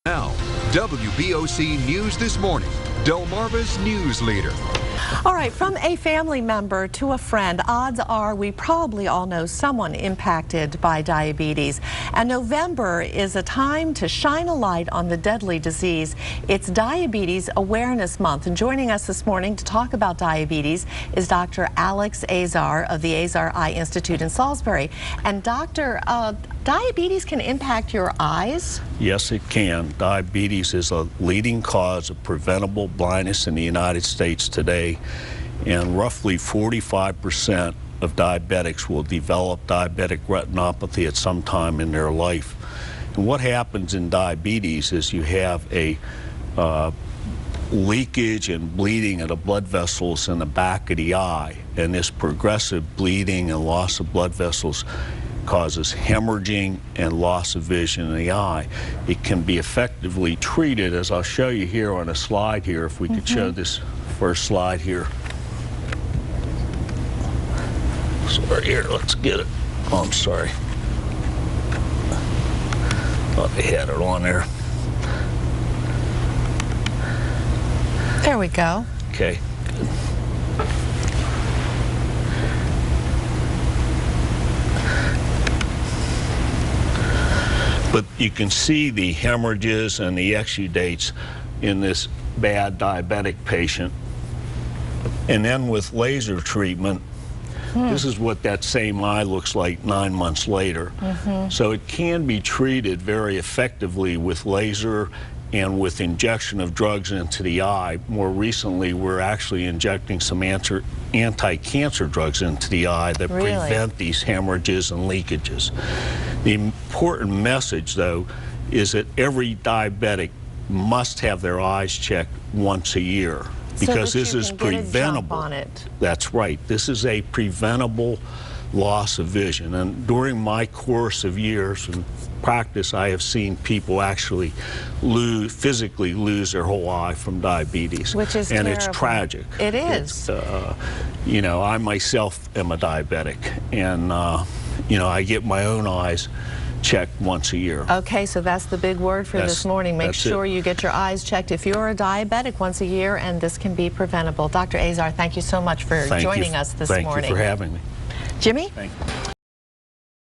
Now, WBOC News This Morning, Delmarva's news leader. All right, from a family member to a friend, odds are we probably all know someone impacted by diabetes. And November is a time to shine a light on the deadly disease. It's Diabetes Awareness Month. And joining us this morning to talk about diabetes is Dr. Alex Azar of the Azar Eye Institute in Salisbury. And Doctor, diabetes can impact your eyes? Yes, it can. Diabetes is a leading cause of preventable blindness in the United States today, and roughly 45% of diabetics will develop diabetic retinopathy at some time in their life. And what happens in diabetes is you have a leakage and bleeding of the blood vessels in the back of the eye, and this progressive bleeding and loss of blood vessels causes hemorrhaging and loss of vision in the eye. It can be effectively treated, as I'll show you here on a slide here, if we could show this first slide here. Sorry, here, let's get it. Oh, I'm sorry. Thought they had it on there. There we go. Okay, good. But you can see the hemorrhages and the exudates in this bad diabetic patient. And then with laser treatment, this is what that same eye looks like 9 months later. So it can be treated very effectively with laser and with injection of drugs into the eye. More recently, we're actually injecting some anti-cancer drugs into the eye that prevent these hemorrhages and leakages. The important message, though, is that every diabetic must have their eyes checked once a year, because this is preventable. That's right. This is a preventable loss of vision. And during my course of years in practice, I have seen people actually physically lose their whole eye from diabetes. Which is and terrible. It's tragic. It is. You know, I myself am a diabetic, and you know, I get my own eyes checked once a year. Okay, so that's the big word for this morning. Make sure you get your eyes checked if you're a diabetic once a year, and this can be preventable. Dr. Azar, thank you so much for joining us this morning. Thank you for having me. Jimmy? Thank you.